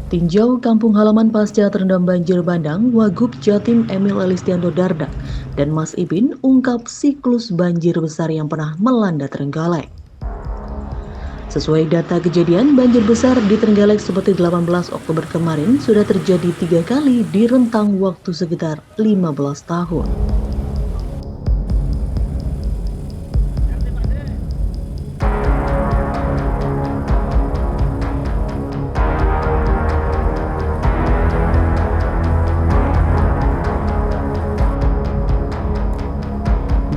Tinjau kampung halaman pasca terendam banjir bandang, Wagub Jatim Emil Elistianto Dardak dan Mas Ibin ungkap siklus banjir besar yang pernah melanda Trenggalek. Sesuai data kejadian, banjir besar di Trenggalek seperti 18 Oktober kemarin sudah terjadi 3 kali di rentang waktu sekitar 15 tahun.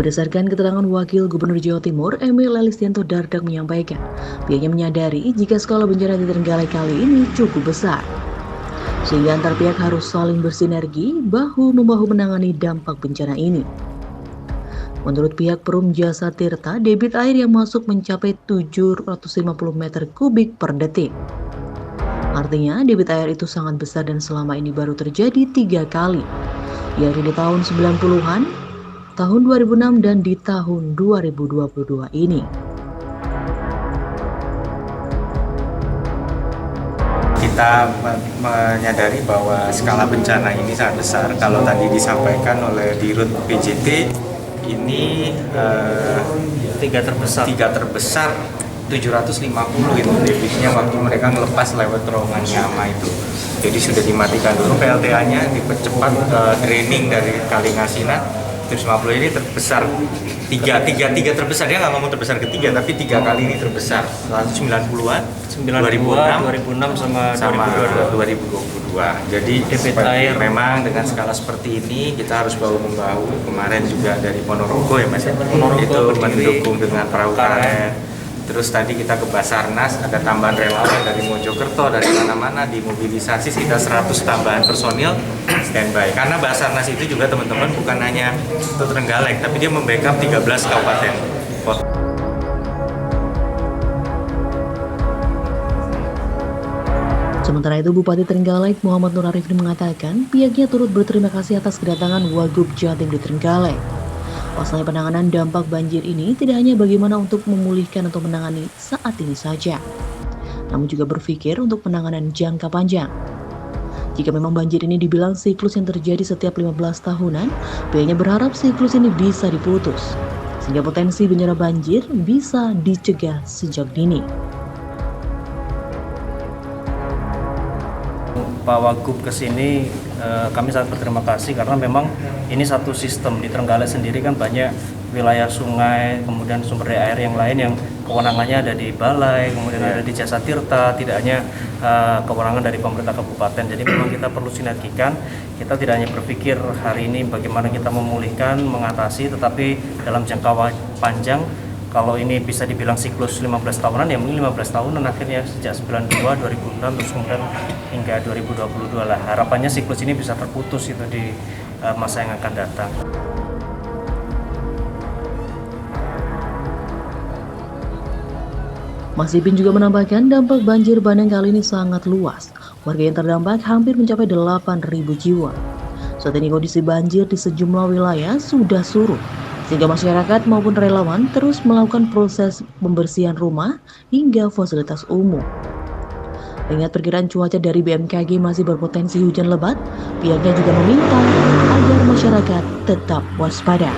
Berdasarkan keterangan Wakil Gubernur Jawa Timur, Emil Elistianto Dardak menyampaikan, pihaknya menyadari jika skala bencana di Trenggalek kali ini cukup besar. Sehingga antar pihak harus saling bersinergi, bahu-membahu menangani dampak bencana ini. Menurut pihak Perum Jasa Tirta, debit air yang masuk mencapai 750 meter kubik per detik. Artinya, debit air itu sangat besar dan selama ini baru terjadi 3 kali, yakni di tahun 90-an, tahun 2006 dan di tahun 2022 ini. Kita menyadari bahwa skala bencana ini sangat besar. Kalau tadi disampaikan oleh Dirut PJT, ini tiga terbesar 750 itu debitnya waktu mereka ngelepas lewat terowongan Nyama itu. Jadi sudah dimatikan dulu PLTA-nya, dipercepat draining dari Kali Ngasinan. 750 ini terbesar, tiga terbesar, dia nggak ngomong terbesar ketiga, tapi 3 kali ini terbesar. 90-an, 2006 sama 2022. Jadi memang dengan skala seperti ini kita harus bahu-membahu. Kemarin juga dari Ponorogo ya Mas, itu mendukung dengan perahu karet. Terus tadi kita ke Basarnas, ada tambahan relawan dari Mojokerto, dari mana-mana, dimobilisasi sekitar 100 tambahan personil standby. Karena Basarnas itu juga teman-teman bukan hanya untuk Trenggalek, tapi dia membackup 13 kabupaten. Sementara itu, Bupati Trenggalek Muhammad Nur Arifin mengatakan pihaknya turut berterima kasih atas kedatangan Wagub Jatim di Trenggalek. Pasalnya penanganan dampak banjir ini tidak hanya bagaimana untuk memulihkan atau menangani saat ini saja, namun juga berpikir untuk penanganan jangka panjang. Jika memang banjir ini dibilang siklus yang terjadi setiap 15 tahunan, pihaknya berharap siklus ini bisa diputus, sehingga potensi bencana banjir bisa dicegah sejak dini. Pak Wagub kesini, kami sangat berterima kasih karena memang ini satu sistem. Di Trenggalek sendiri kan banyak wilayah sungai, kemudian sumber daya air yang lain yang kewenangannya ada di Balai, kemudian ada di Jasa Tirta, tidak hanya kewenangan dari pemerintah kabupaten. Jadi memang kita perlu sinergikan. Kita tidak hanya berpikir hari ini bagaimana kita memulihkan, mengatasi, tetapi dalam jangka panjang. Kalau ini bisa dibilang siklus 15 tahunan, ya mungkin 15 tahunan akhirnya sejak 92, 2006, terus kemudian hingga 2022 lah. Harapannya siklus ini bisa terputus itu di masa yang akan datang. Mas Ibin juga menambahkan dampak banjir bandang kali ini sangat luas. Warga yang terdampak hampir mencapai 8.000 jiwa. Saat ini kondisi banjir di sejumlah wilayah sudah surut, sehingga masyarakat maupun relawan terus melakukan proses pembersihan rumah hingga fasilitas umum. Mengingat perkiraan cuaca dari BMKG masih berpotensi hujan lebat, pihaknya juga meminta agar masyarakat tetap waspada.